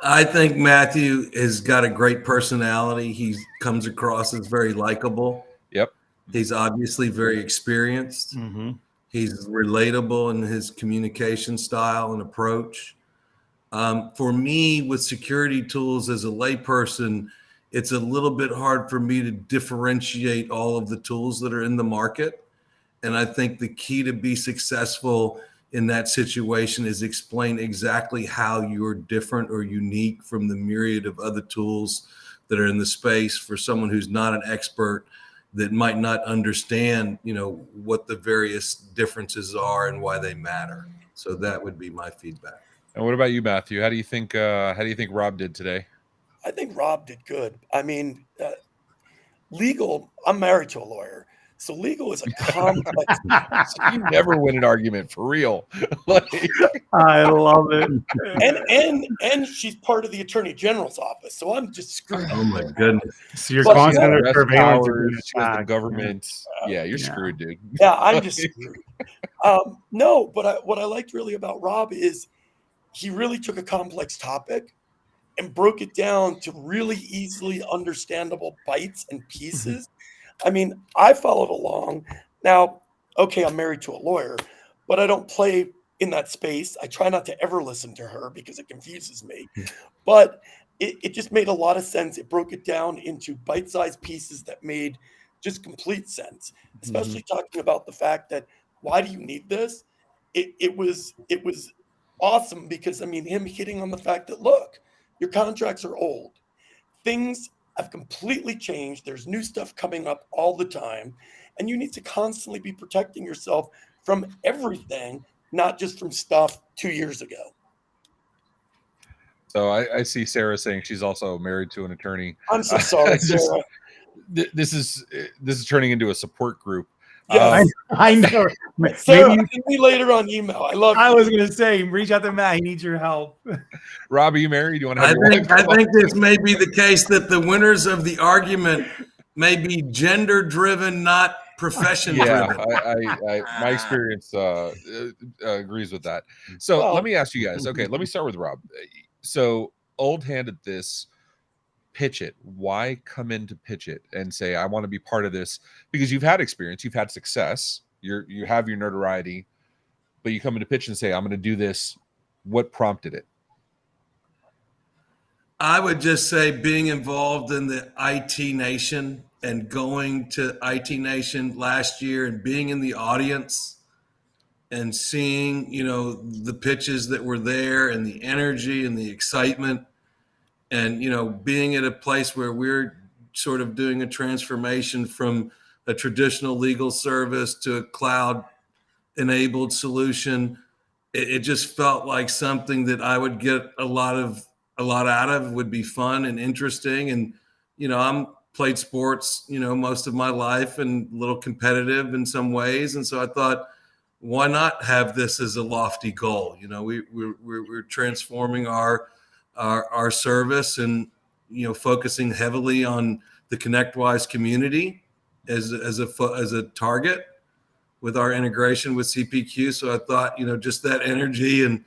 I think Mathew has got a great personality. He comes across as very likable. Yep. He's obviously very experienced. Mm-hmm. He's relatable in his communication style and approach. For me, with security tools as a layperson, it's a little bit hard for me to differentiate all of the tools that are in the market. And I think the key to be successful in that situation is explain exactly how you're different or unique from the myriad of other tools that are in the space for someone who's not an expert that might not understand, what the various differences are and why they matter. So that would be my feedback. And what about you, Mathew? How do you think Rob did today? I think Rob did good. I mean, legal, I'm married to a lawyer. So legal is a complex. So you never win an argument for real. I love it. And she's part of the Attorney General's office. So I'm just screwed. Oh my goodness. So you're But constant under Arrest surveillance. powers, she has the government. You're screwed, dude. Yeah, I'm just screwed. No, but what I liked really about Rob is he really took a complex topic and broke it down to really easily understandable bites and pieces. I mean, I followed along. Now, okay, I'm married to a lawyer, but I don't play in that space. I try not to ever listen to her because it confuses me. But it just made a lot of sense. It broke it down into bite-sized pieces that made just complete sense, especially talking about the fact that why do you need this? It was awesome because, I mean, him hitting on the fact that, look, your contracts are old. Things have completely changed. There's new stuff coming up all the time, and you need to constantly be protecting yourself from everything, not just from stuff 2 years ago. So I see Sarah saying she's also married to an attorney. I'm so sorry, Sarah. This is turning into a support group. Yes. I know. Sarah, Maybe send me later on email. I love you. I was going to say, reach out to Matt. He needs your help. Rob, are you married? Do you want to I have your think wife come on? this may be the case that the winners of the argument may be gender driven, not profession driven. My experience agrees with that. So let me ask you guys. Okay, let me start with Rob. So old hand at this, PitchIT. Why come into PitchIT and say I want to be part of this? Because you've had experience, you've had success, you have your notoriety, but you come into pitch and say I'm going to do this. What prompted it? I would just say being involved in the IT Nation and going to IT Nation last year and being in the audience and seeing, the pitches that were there and the energy and the excitement and, being at a place where we're sort of doing a transformation from a traditional legal service to a cloud enabled solution. It just felt like something that I would get a lot out of, would be fun and interesting. And, I'm played sports, most of my life and a little competitive in some ways. And so I thought, why not have this as a lofty goal? We're transforming our service and, focusing heavily on the ConnectWise community as a target with our integration with CPQ. So I thought, just that energy and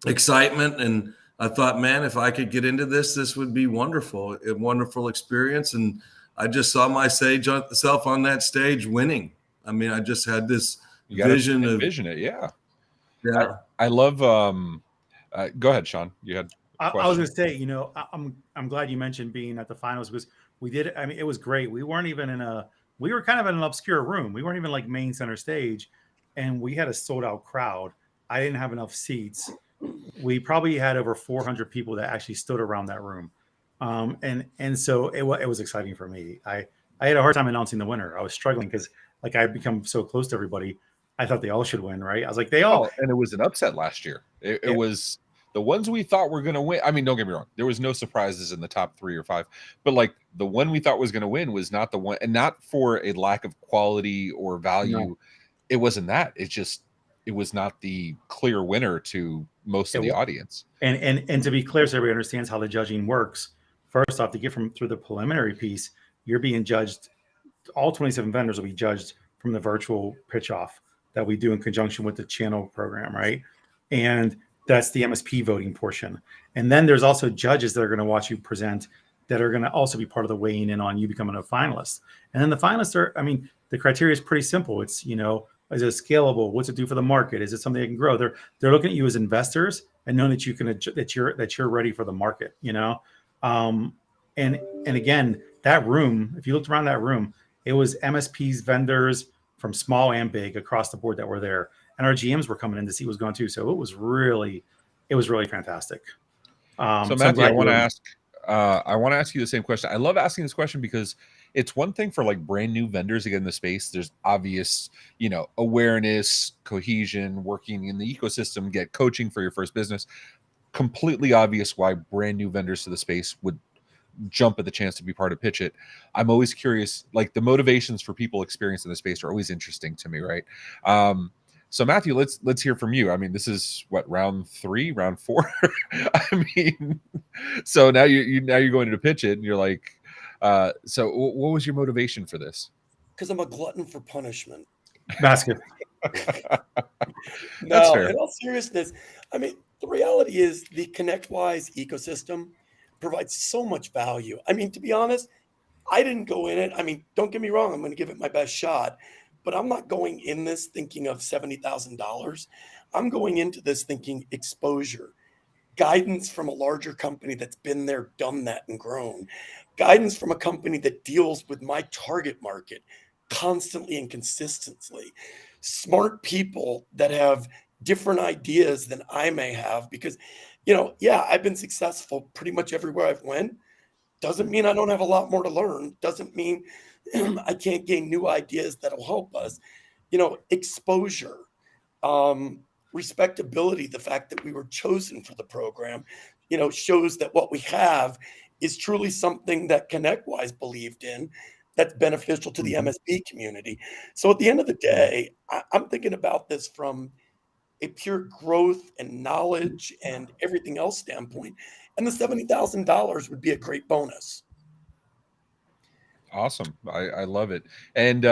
excitement. And I thought, man, if I could get into this would be wonderful, a wonderful experience. And I just saw myself on that stage winning. I mean, I just had this vision of envision it. Yeah. Yeah. I love, go ahead, Sean. You had I was going to say, I'm glad you mentioned being at the finals because we did. I mean, it was great. We weren't even we were kind of in an obscure room. We weren't even like main center stage, and we had a sold out crowd. I didn't have enough seats. We probably had over 400 people that actually stood around that room. And so it was exciting for me. I had a hard time announcing the winner. I was struggling because like I become so close to everybody. I thought they all should win, right? I was like, they all. And it was an upset last year. It was the ones we thought were going to win. I mean, don't get me wrong, there was no surprises in the top 3 or 5, but like the one we thought was going to win was not the one, and not for a lack of quality or value. No. It wasn't that. It was not the clear winner to most of the audience. And to be clear, so everybody understands how the judging works. First off, to get through the preliminary piece, you're being judged. All 27 vendors will be judged from the virtual pitch off that we do in conjunction with the channel program, right? And that's the MSP voting portion. And then there's also judges that are going to watch you present that are going to also be part of the weighing in on you becoming a finalist. And then the finalists are, I mean, the criteria is pretty simple. It's, is it scalable? What's it do for the market? Is it something that can grow? They're looking at you as investors and knowing that you can, that you're ready for the market, and again, that room, if you looked around that room, it was MSPs, vendors from small and big across the board that were there. And our GMs were coming in to see what was going on too. So it was really fantastic. So Matthew, I want to ask you the same question. I love asking this question because it's one thing for like brand new vendors to get in the space. There's obvious, awareness, cohesion, working in the ecosystem, get coaching for your first business. Completely obvious why brand new vendors to the space would jump at the chance to be part of PitchIT. I'm always curious, like the motivations for people experienced in the space are always interesting to me, right? So Matthew, let's hear from you. I mean, this is what, round 3, round 4? I mean, so now you're going to PitchIT and you're like, so what was your motivation for this? Because I'm a glutton for punishment. Basket. No, in all seriousness, I mean, the reality is the ConnectWise ecosystem provides so much value. I mean, to be honest, I didn't go in it. I mean, don't get me wrong, I'm going to give it my best shot, but I'm not going in this thinking of $70,000. I'm going into this thinking exposure, guidance from a larger company that's been there, done that, and grown, guidance from a company that deals with my target market constantly and consistently, smart people that have different ideas than I may have, because, I've been successful pretty much everywhere I've went. Doesn't mean I don't have a lot more to learn. Doesn't mean I can't gain new ideas that'll help us. Exposure, respectability, the fact that we were chosen for the program, shows that what we have is truly something that ConnectWise believed in, that's beneficial to the MSP community. So at the end of the day, I'm thinking about this from a pure growth and knowledge and everything else standpoint. And the $70,000 would be a great bonus. Awesome. I love it. And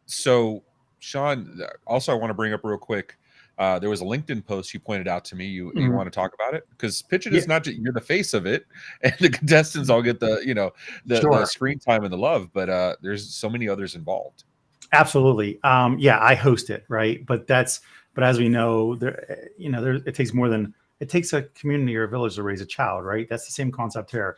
so, Sean, also I want to bring up real quick, there was a LinkedIn post you pointed out to me. You want to talk about it? Because PitchIT is not just, you're the face of it, and the contestants all get the, the screen time and the love, but there's so many others involved. Absolutely. I host it, right? But as we know, it takes more than, it takes a community or a village to raise a child, right? That's the same concept here.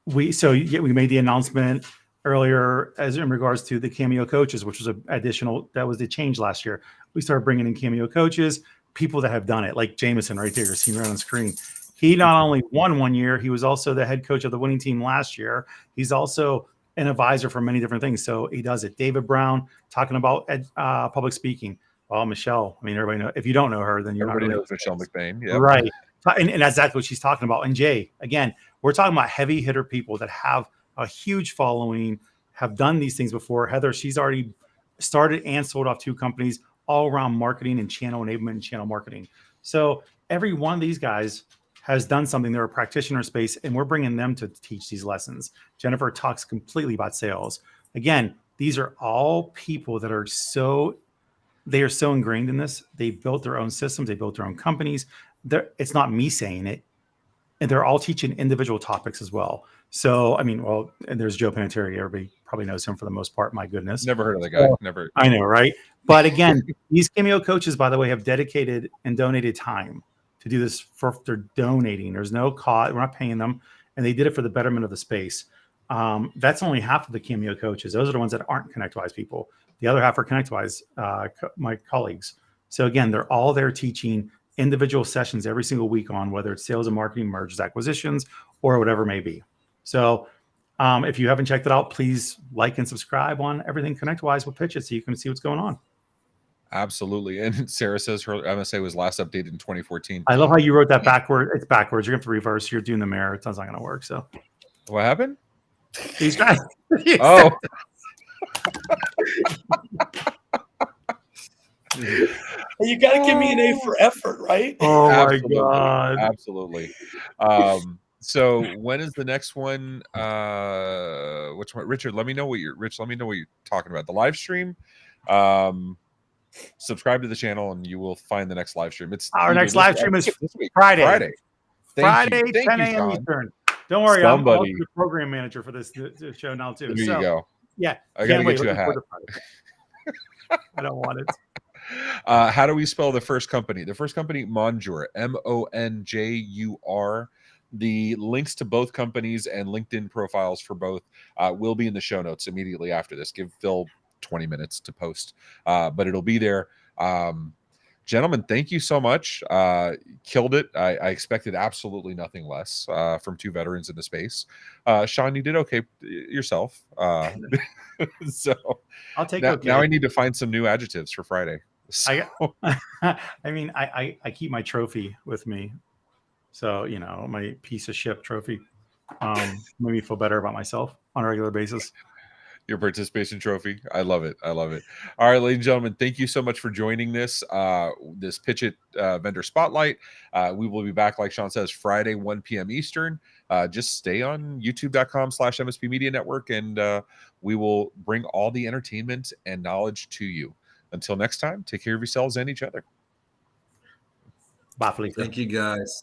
We made the announcement earlier as in regards to the Cameo coaches, which was that was the change last year. We started bringing in Cameo coaches, people that have done it, like Jameson right there, seen right on the screen. He not only won one year, he was also the head coach of the winning team last year. He's also an advisor for many different things. So he does it. David Brown, talking about public speaking. Well, Michelle, I mean, everybody knows. If you don't know her, then everybody knows Michelle McBain. Yep. Right. And that's exactly what she's talking about. And Jay, again, we're talking about heavy hitter people that have a huge following, have done these things before. Heather, she's already started and sold off 2 companies all around marketing and channel enablement and channel marketing. So every one of these guys has done something. They're a practitioner space, and we're bringing them to teach these lessons. Jennifer talks completely about sales. Again, these are all people that are so ingrained in this. They built their own systems. They built their own companies. It's not me saying it. And they're all teaching individual topics as well. So, I mean, and there's Joe Panettiere. Everybody probably knows him for the most part. My goodness. Never heard of the guy. Never. I know, right? But again, these Cameo coaches, by the way, have dedicated and donated time to do this. They're donating. There's no cost. We're not paying them. And they did it for the betterment of the space. That's only half of the Cameo coaches. Those are the ones that aren't ConnectWise people. The other half are ConnectWise, my colleagues. So again, they're all there teaching individual sessions every single week on whether it's sales and marketing, mergers, acquisitions, or whatever it may be. So if you haven't checked it out, please like and subscribe on everything ConnectWise with PitchIT so you can see what's going on. Absolutely. And Sarah says her MSA was last updated in 2014. I love how you wrote that backward. It's backwards. You're going to have to reverse. You're doing the mirror. It's not going to work. So What happened? he's trying. Oh. You got to give me an A for effort, right? Oh Absolutely. my God. Absolutely. So when is the next one? Which one? Richard, let me know what you're talking about. The live stream. Subscribe to the channel and you will find the next live stream. It's Our either next this live week- stream is this week. Friday. Friday, 10 a.m. Sean. Eastern. Don't worry, I'm also Somebody- the program manager for this show now too. There you go. Yeah, I gotta can't wait. get you a Looking hat. forward to Friday. I don't want it. How do we spell the first company? The first company, Monjur, Monjur. The links to both companies and LinkedIn profiles for both will be in the show notes immediately after this. Give Phil 20 minutes to post, but it'll be there. Gentlemen, thank you so much. Killed it. I expected absolutely nothing less from two veterans in the space. Sean, you did okay yourself. So I'll take now I need to find some new adjectives for Friday. So, I mean, I keep my trophy with me. So, you know, my piece of shit trophy made me feel better about myself on a regular basis. your participation trophy. I love it. I love it. All right, ladies and gentlemen, thank you so much for joining this PitchIT vendor spotlight. We will be back, like Sean says, Friday, 1 p.m. Eastern. Just stay on youtube.com/MSP Media Network, and we will bring all the entertainment and knowledge to you. Until next time, take care of yourselves and each other. Bye, Felicia. Thank you, guys.